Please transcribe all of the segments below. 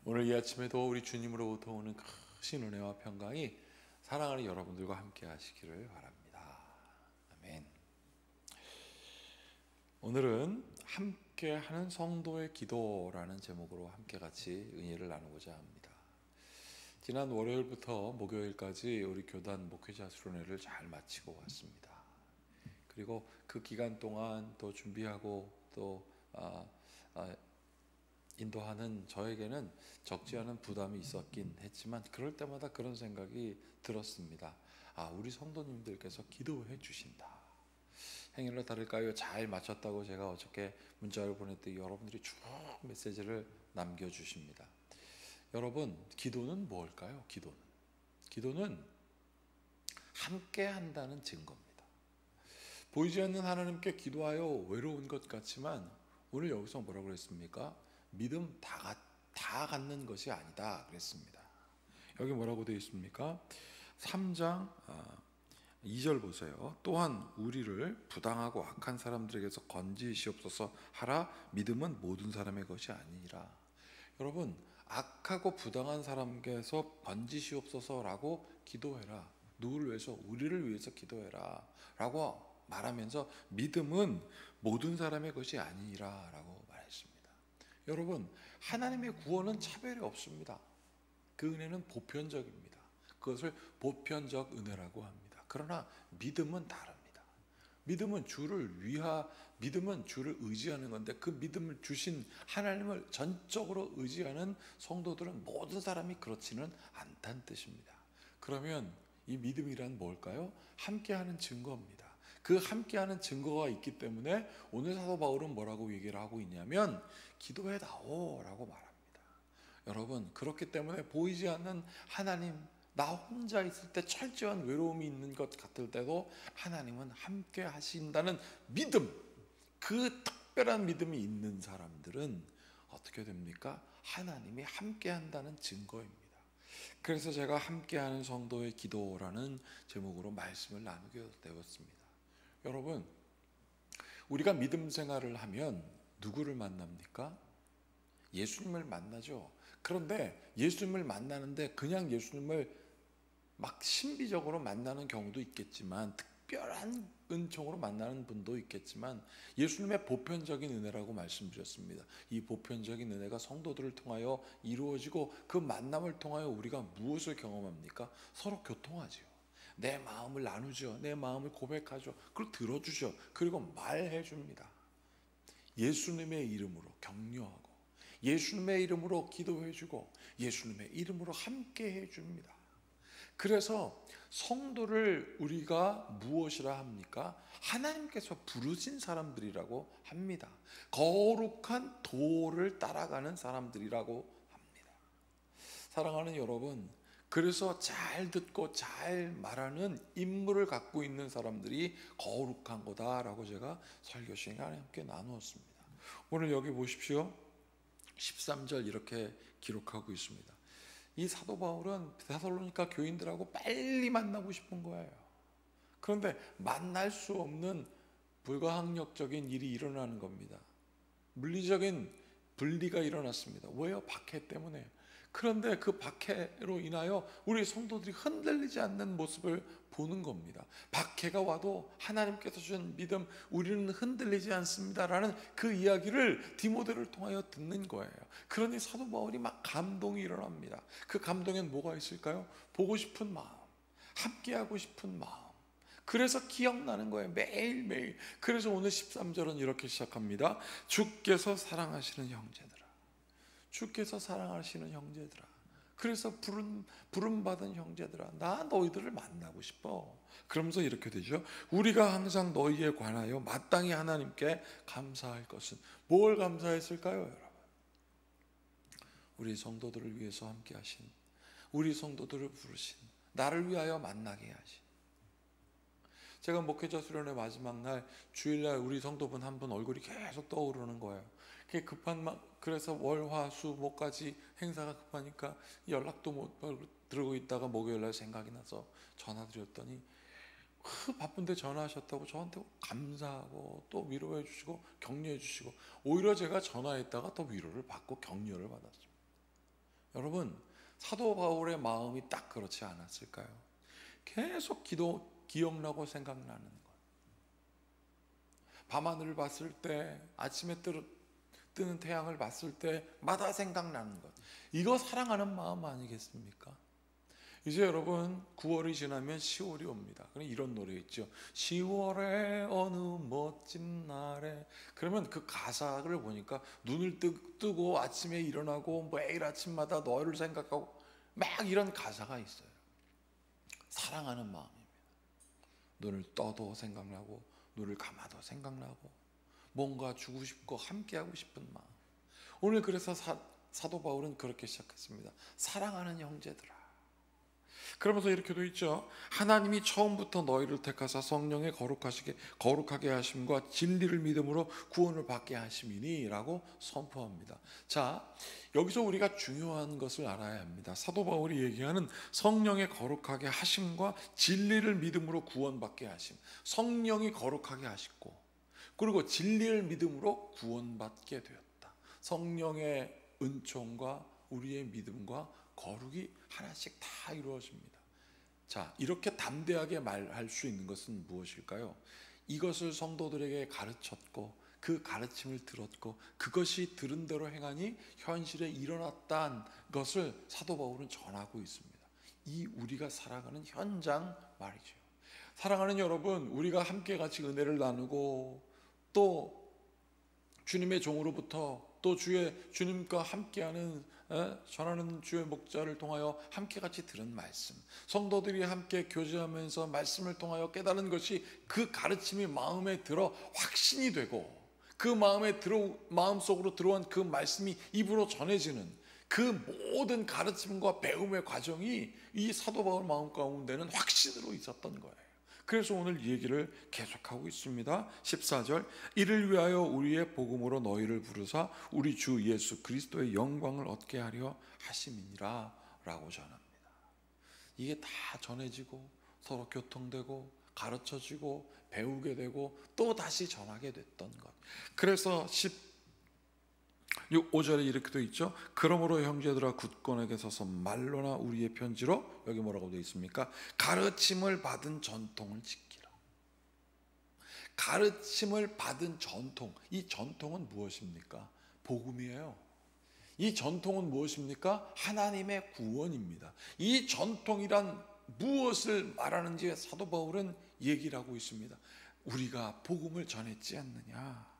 오늘 이 아침에도 우리 주님으로부터 오는 크신 은혜와 평강이 사랑하는 여러분들과 함께 하시기를 바랍니다. 아멘. 오늘은 함께하는 성도의 기도라는 제목으로 함께 같이 은혜를 나누고자 합니다. 지난 월요일부터 목요일까지 우리 교단 목회자 수련회를 잘 마치고 왔습니다. 그리고 그 기간 동안 또 준비하고 또 인도하는 저에게는 적지 않은 부담이 있었긴 했지만 그럴 때마다 그런 생각이 들었습니다. 우리 성도님들께서 기도해 주신다. 행여나 다를까요? 잘 마쳤다고 제가 어저께 문자를 보냈더니 여러분들이 쭉 메시지를 남겨주십니다. 여러분, 기도는 뭘까요? 기도는 함께 한다는 증거입니다. 보이지 않는 하나님께 기도하여 외로운 것 같지만 오늘 여기서 뭐라고 그랬습니까? 믿음 다 갖는 것이 아니다 그랬습니다. 여기 뭐라고 되어 있습니까? 3장 2절 보세요. 또한 우리를 부당하고 악한 사람들에게서 건지시옵소서 하라. 믿음은 모든 사람의 것이 아니라. 여러분, 악하고 부당한 사람에게서 건지시옵소서라고 기도해라. 누구를 위해서? 우리를 위해서 기도해라 라고 말하면서 믿음은 모든 사람의 것이 아니라 라고 말했습니다. 여러분, 하나님의 구원은 차별이 없습니다. 그 은혜는 보편적입니다. 그것을 보편적 은혜라고 합니다. 그러나 믿음은 다릅니다. 믿음은 주를 의지하는 건데 그 믿음을 주신 하나님을 전적으로 의지하는 성도들은 모든 사람이 그렇지는 않다는 뜻입니다. 그러면 이 믿음이란 뭘까요? 함께하는 증거입니다. 그 함께하는 증거가 있기 때문에 오늘 사도 바울은 뭐라고 얘기를 하고 있냐면 기도해 다오라고 말합니다. 여러분, 그렇기 때문에 보이지 않는 하나님, 나 혼자 있을 때 철저한 외로움이 있는 것 같을 때도 하나님은 함께 하신다는 믿음, 그 특별한 믿음이 있는 사람들은 어떻게 됩니까? 하나님이 함께 한다는 증거입니다. 그래서 제가 함께하는 성도의 기도라는 제목으로 말씀을 나누게 되었습니다. 여러분, 우리가 믿음 생활을 하면 누구를 만납니까? 예수님을 만나죠. 그런데 예수님을 만나는데 그냥 예수님을 막 신비적으로 만나는 경우도 있겠지만 특별한 은총으로 만나는 분도 있겠지만 예수님의 보편적인 은혜라고 말씀드렸습니다. 이 보편적인 은혜가 성도들을 통하여 이루어지고 그 만남을 통하여 우리가 무엇을 경험합니까? 서로 교통하죠. 내 마음을 나누죠. 내 마음을 고백하죠. 그걸 들어주죠. 그리고 말해줍니다. 예수님의 이름으로 격려하고 예수님의 이름으로 기도해주고 예수님의 이름으로 함께 해줍니다. 그래서 성도를 우리가 무엇이라 합니까? 하나님께서 부르신 사람들이라고 합니다. 거룩한 도를 따라가는 사람들이라고 합니다. 사랑하는 여러분, 그래서 잘 듣고 잘 말하는 인물을 갖고 있는 사람들이 거룩한 거다라고 제가 설교 시간에 함께 나누었습니다. 오늘 여기 보십시오. 13절 이렇게 기록하고 있습니다. 이 사도 바울은 데살로니가 교인들하고 빨리 만나고 싶은 거예요. 그런데 만날 수 없는 불가항력적인 일이 일어나는 겁니다. 물리적인 분리가 일어났습니다. 왜요? 박해 때문에. 그런데 그 박해로 인하여 우리 성도들이 흔들리지 않는 모습을 보는 겁니다. 박해가 와도 하나님께서 주신 믿음, 우리는 흔들리지 않습니다라는 그 이야기를 디모데를 통하여 듣는 거예요. 그러니 사도 바울이 막 감동이 일어납니다. 그 감동엔 뭐가 있을까요? 보고 싶은 마음, 함께하고 싶은 마음. 그래서 기억나는 거예요. 매일매일. 그래서 오늘 13절은 이렇게 시작합니다. 주께서 사랑하시는 형제들아. 주께서 사랑하시는 형제들아. 그래서 부름받은 형제들아, 나 너희들을 만나고 싶어. 그러면서 이렇게 되죠. 우리가 항상 너희에 관하여 마땅히 하나님께 감사할 것은, 뭘 감사했을까요, 여러분? 우리 성도들을 위해서 함께 하신, 우리 성도들을 부르신, 나를 위하여 만나게 하신. 제가 목회자 수련회 마지막 날 주일날 우리 성도분 한 분 얼굴이 계속 떠오르는 거예요. 그게 그래서 월, 화, 수, 목까지 행사가 급하니까 연락도 못 들고 있다가 목요일날 생각이 나서 전화드렸더니 바쁜데 전화하셨다고 저한테 감사하고 또 위로해 주시고 격려해 주시고, 오히려 제가 전화했다가 더 위로를 받고 격려를 받았습니다. 여러분, 사도 바울의 마음이 딱 그렇지 않았을까요? 계속 기억나고 생각나는 것. 밤하늘을 봤을 때, 아침에 뜨는 태양을 봤을 때마다 생각나는 것. 이거 사랑하는 마음 아니겠습니까? 이제 여러분 9월이 지나면 10월이 옵니다. 그럼 이런 노래 있죠. 10월의 어느 멋진 날에. 그러면 그 가사를 보니까 눈을 뜨고 아침에 일어나고 매일 아침마다 너를 생각하고 막 이런 가사가 있어요. 사랑하는 마음입니다. 눈을 떠도 생각나고 눈을 감아도 생각나고 뭔가 주고 싶고 함께하고 싶은 마음. 오늘 그래서 사도 바울은 그렇게 시작했습니다. 사랑하는 형제들아. 그러면서 이렇게 돼 있죠. 하나님이 처음부터 너희를 택하사 성령의 거룩하게 하심과 진리를 믿음으로 구원을 받게 하심이니 라고 선포합니다. 자, 여기서 우리가 중요한 것을 알아야 합니다. 사도 바울이 얘기하는 성령의 거룩하게 하심과 진리를 믿음으로 구원받게 하심. 성령이 거룩하게 하시고 그리고 진리를 믿음으로 구원받게 되었다. 성령의 은총과 우리의 믿음과 거룩이 하나씩 다 이루어집니다. 자, 이렇게 담대하게 말할 수 있는 것은 무엇일까요? 이것을 성도들에게 가르쳤고 그 가르침을 들었고 그것이 들은 대로 행하니 현실에 일어났다는 것을 사도 바울은 전하고 있습니다. 이 우리가 살아가는 현장 말이죠. 사랑하는 여러분, 우리가 함께 같이 은혜를 나누고 또 주님의 종으로부터 또 주님과 함께하는 전하는 주의 목자를 통하여 함께 같이 들은 말씀, 성도들이 함께 교제하면서 말씀을 통하여 깨달은 것이 그 가르침이 마음에 들어 확신이 되고 그 마음속으로 들어온 그 말씀이 입으로 전해지는 그 모든 가르침과 배움의 과정이 이 사도 바울 마음 가운데는 확신으로 있었던 거예요. 그래서 오늘 이 얘기를 계속하고 있습니다. 14절, 이를 위하여 우리의 복음으로 너희를 부르사 우리 주 예수 그리스도의 영광을 얻게 하려 하심이니라 라고 전합니다. 이게 다 전해지고 서로 교통되고 가르쳐지고 배우게 되고 또 다시 전하게 됐던 것. 그래서 5절에 이렇게 되어 있죠. 그러므로 형제들아 굳건하게 서서 말로나 우리의 편지로, 여기 뭐라고 되어 있습니까? 가르침을 받은 전통을 지키라. 가르침을 받은 전통. 이 전통은 무엇입니까? 복음이에요. 이 전통은 무엇입니까? 하나님의 구원입니다. 이 전통이란 무엇을 말하는지 사도 바울은 얘기를 하고 있습니다. 우리가 복음을 전했지 않느냐.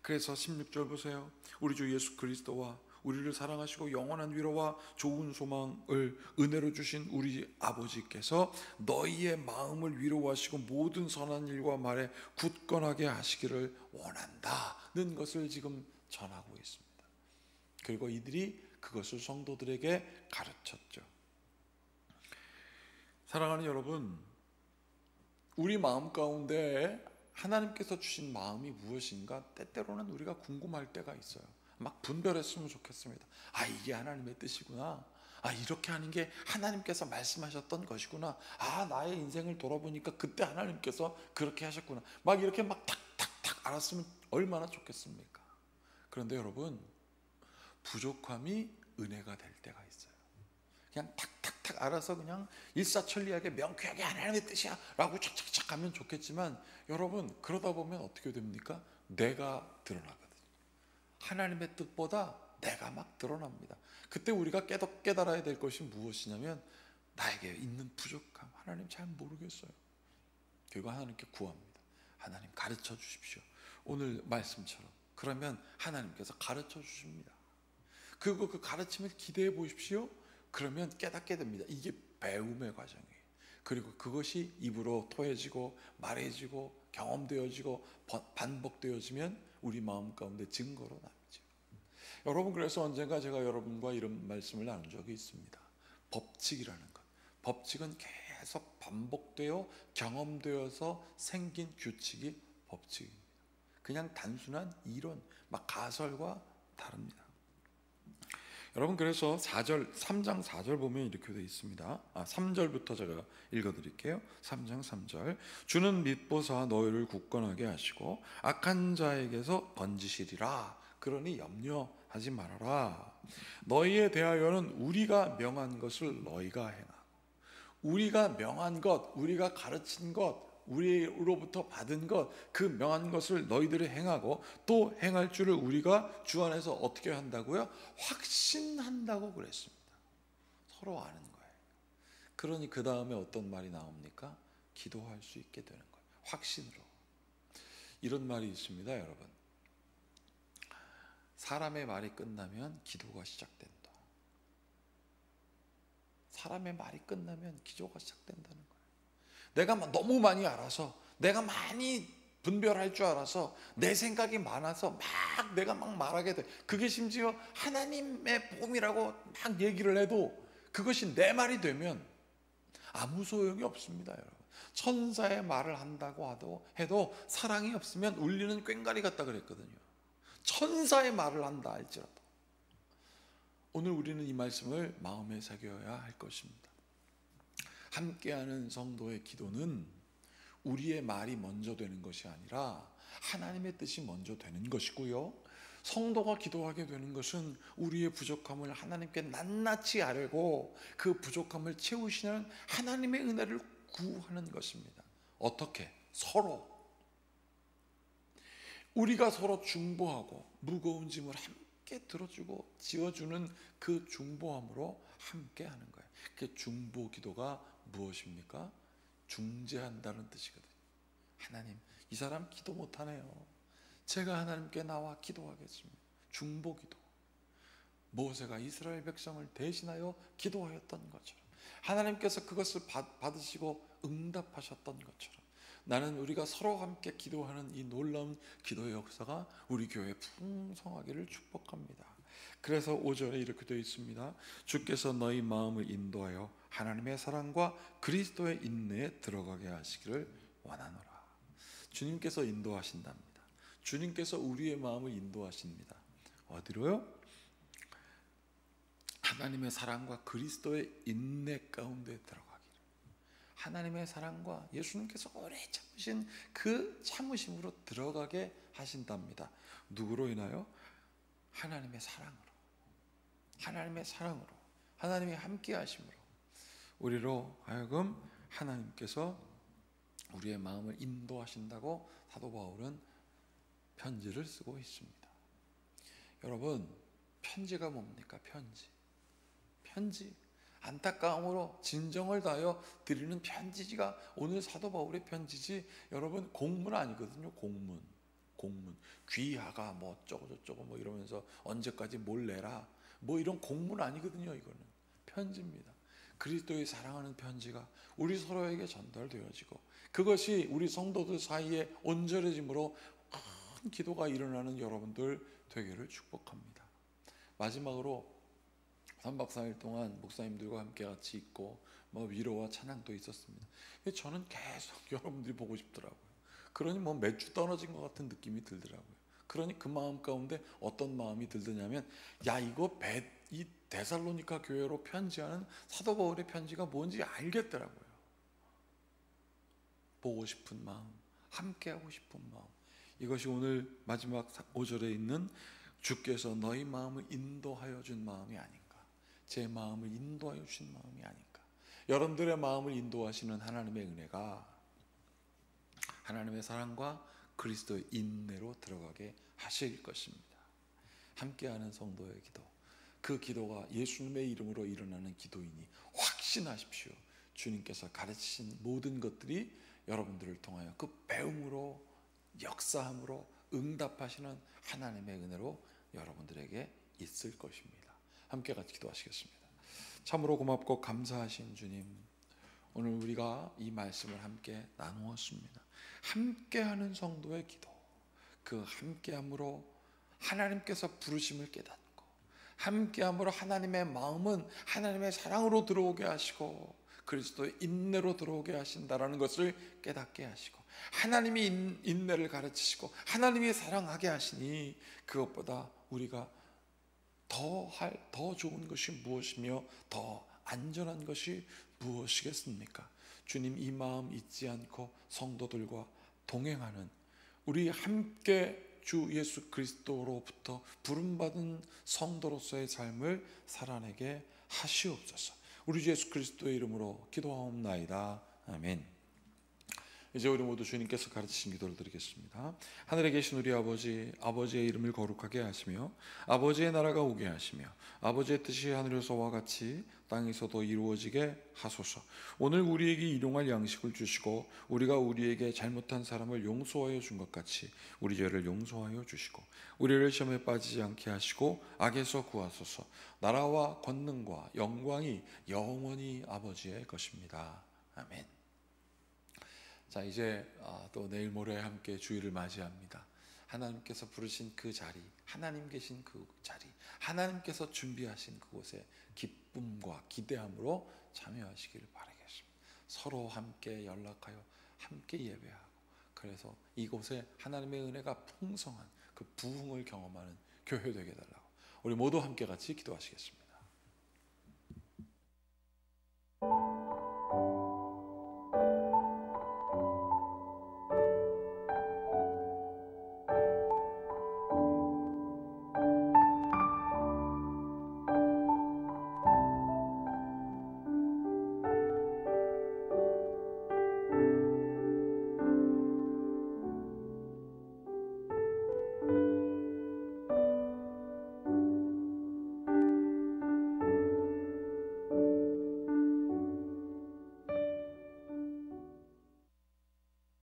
그래서 16절 보세요. 우리 주 예수 그리스도와 우리를 사랑하시고 영원한 위로와 좋은 소망을 은혜로 주신 우리 아버지께서 너희의 마음을 위로하시고 모든 선한 일과 말에 굳건하게 하시기를 원한다는 것을 지금 전하고 있습니다. 그리고 이들이 그것을 성도들에게 가르쳤죠. 사랑하는 여러분, 우리 마음 가운데 하나님께서 주신 마음이 무엇인가 때때로는 우리가 궁금할 때가 있어요. 막 분별했으면 좋겠습니다. 아, 이게 하나님의 뜻이구나. 아, 이렇게 하는 게 하나님께서 말씀하셨던 것이구나. 아, 나의 인생을 돌아보니까 그때 하나님께서 그렇게 하셨구나. 막 이렇게 막 탁탁탁 알았으면 얼마나 좋겠습니까? 그런데 여러분, 부족함이 은혜가 될 때가 있어요. 그냥 탁탁탁 알아서 그냥 일사천리하게 명쾌하게 하나님의 뜻이야 라고 착착착 하면 좋겠지만, 여러분 그러다 보면 어떻게 됩니까? 내가 드러나거든요. 하나님의 뜻보다 내가 막 드러납니다. 그때 우리가 깨달아야 될 것이 무엇이냐면, 나에게 있는 부족함, 하나님 잘 모르겠어요. 그리고 하나님께 구합니다. 하나님 가르쳐 주십시오. 오늘 말씀처럼. 그러면 하나님께서 가르쳐 주십니다. 그리고 그 가르침을 기대해 보십시오. 그러면 깨닫게 됩니다. 이게 배움의 과정이에요. 그리고 그것이 입으로 토해지고 말해지고 경험되어지고 반복되어지면 우리 마음 가운데 증거로 남죠. 여러분, 그래서 언젠가 제가 여러분과 이런 말씀을 나눈 적이 있습니다. 법칙이라는 것. 법칙은 계속 반복되어 경험되어서 생긴 규칙이 법칙입니다. 그냥 단순한 이론, 막 가설과 다릅니다. 여러분, 그래서 3장 4절 보면 이렇게 되어 있습니다. 3절부터 제가 읽어드릴게요. 3장 3절. 주는 밉보사 너희를 굳건하게 하시고 악한 자에게서 건지시리라. 그러니 염려하지 말아라. 너희에 대하여는 우리가 명한 것을 너희가 행하고, 우리가 명한 것, 우리가 가르친 것, 우리로부터 받은 것, 그 명한 것을 너희들이 행하고 또 행할 줄을 우리가 주 안에서 어떻게 한다고요? 확신한다고 그랬습니다. 서로 아는 거예요. 그러니 그 다음에 어떤 말이 나옵니까? 기도할 수 있게 되는 거예요. 확신으로. 이런 말이 있습니다, 여러분. 사람의 말이 끝나면 기도가 시작된다. 사람의 말이 끝나면 기도가 시작된다는 거예요. 내가 너무 많이 알아서, 내가 많이 분별할 줄 알아서, 내 생각이 많아서 내가 말하게 돼. 그게 심지어 하나님의 복음이라고 막 얘기를 해도 그것이 내 말이 되면 아무 소용이 없습니다, 여러분. 천사의 말을 한다고 해도 사랑이 없으면 울리는 꽹과리 같다 그랬거든요. 천사의 말을 한다 할지라도. 오늘 우리는 이 말씀을 마음에 새겨야 할 것입니다. 함께하는 성도의 기도는 우리의 말이 먼저 되는 것이 아니라 하나님의 뜻이 먼저 되는 것이고요. 성도가 기도하게 되는 것은 우리의 부족함을 하나님께 낱낱이 알고 그 부족함을 채우시는 하나님의 은혜를 구하는 것입니다. 어떻게? 서로. 우리가 서로 중보하고 무거운 짐을 함께 들어주고 지어주는 그 중보함으로 함께 하는 거예요. 그 중보 기도가 무엇입니까? 중재한다는 뜻이거든요. 하나님, 이 사람 기도 못하네요. 제가 하나님께 나와 기도하겠습니다. 중보 기도. 모세가 이스라엘 백성을 대신하여 기도하였던 것처럼 하나님께서 그것을 받으시고 응답하셨던 것처럼 나는 우리가 서로 함께 기도하는 이 놀라운 기도의 역사가 우리 교회에 풍성하기를 축복합니다. 그래서 5절에 이렇게 되어 있습니다. 주께서 너희 마음을 인도하여 하나님의 사랑과 그리스도의 인내에 들어가게 하시기를 원하노라. 주님께서 인도하신답니다. 주님께서 우리의 마음을 인도하십니다. 어디로요? 하나님의 사랑과 그리스도의 인내 가운데 들어가기를. 하나님의 사랑과 예수님께서 오래 참으신 그 참으심으로 들어가게 하신답니다. 누구로 인하여? 하나님의 사랑으로. 하나님의 사랑으로. 하나님의 함께 하심으로. 우리로 하여금 하나님께서 우리의 마음을 인도하신다고 사도 바울은 편지를 쓰고 있습니다. 여러분, 편지가 뭡니까? 편지. 안타까움으로 진정을 다하여 드리는 편지가 오늘 사도 바울의 편지지, 여러분 공문 아니거든요. 공문. 귀하가 뭐 어쩌고 뭐 이러면서 언제까지 뭘 내라 뭐 이런 공문 아니거든요. 이거는 편지입니다. 그리스도의 사랑하는 편지가 우리 서로에게 전달되어지고 그것이 우리 성도들 사이에 온전해짐으로 큰 기도가 일어나는 여러분들 되기를 축복합니다. 마지막으로 3박 4일 동안 목사님들과 함께 같이 있고 뭐 위로와 찬양도 있었습니다. 저는 계속 여러분들이 보고 싶더라고요. 그러니 뭐 몇 주 떨어진 것 같은 느낌이 들더라고요. 그러니 그 마음 가운데 어떤 마음이 들더냐면, 이 데살로니가 교회로 편지하는 사도 바울의 편지가 뭔지 알겠더라고요. 보고 싶은 마음, 함께하고 싶은 마음. 이것이 오늘 마지막 5절에 있는 주께서 너희 마음을 인도하여 준 마음이 아닌가, 제 마음을 인도하여 주신 마음이 아닌가. 여러분들의 마음을 인도하시는 하나님의 은혜가 하나님의 사랑과 그리스도의 인내로 들어가게 하실 것입니다. 함께하는 성도의 기도, 그 기도가 예수님의 이름으로 일어나는 기도이니 확신하십시오. 주님께서 가르치신 모든 것들이 여러분들을 통하여 그 배움으로, 역사함으로 응답하시는 하나님의 은혜로 여러분들에게 있을 것입니다. 함께 같이 기도하시겠습니다. 참으로 고맙고 감사하신 주님, 오늘 우리가 이 말씀을 함께 나누었습니다. 함께하는 성도의 기도, 그 함께함으로 하나님께서 부르심을 깨닫고, 함께함으로 하나님의 마음은 하나님의 사랑으로 들어오게 하시고 그리스도의 인내로 들어오게 하신다라는 것을 깨닫게 하시고, 하나님이 인내를 가르치시고 하나님이 사랑하게 하시니 그것보다 우리가 더 좋은 것이 무엇이며 더 안전한 것이 무엇이겠습니까? 주님, 이 마음 잊지 않고 성도들과 동행하는, 우리 함께 주 예수 그리스도로부터 부름받은 성도로서의 삶을 살아내게 하시옵소서. 우리 주 예수 그리스도의 이름으로 기도하옵나이다. 아멘. 이제 우리 모두 주님께서 가르치신 기도를 드리겠습니다. 하늘에 계신 우리 아버지, 아버지의 이름을 거룩하게 하시며 아버지의 나라가 오게 하시며 아버지의 뜻이 하늘에서와 같이 땅에서도 이루어지게 하소서. 오늘 우리에게 일용할 양식을 주시고 우리가 우리에게 잘못한 사람을 용서하여 준 것 같이 우리 죄를 용서하여 주시고 우리를 시험에 빠지지 않게 하시고 악에서 구하소서. 나라와 권능과 영광이 영원히 아버지의 것입니다. 아멘. 자, 이제 또 내일 모레 함께 주일을 맞이합니다. 하나님께서 부르신 그 자리, 하나님 계신 그 자리, 하나님께서 준비하신 그곳에 기쁨과 기대함으로 참여하시기를 바라겠습니다. 서로 함께 연락하여 함께 예배하고, 그래서 이곳에 하나님의 은혜가 풍성한 그 부흥을 경험하는 교회 되게 해달라고 우리 모두 함께 같이 기도하시겠습니다.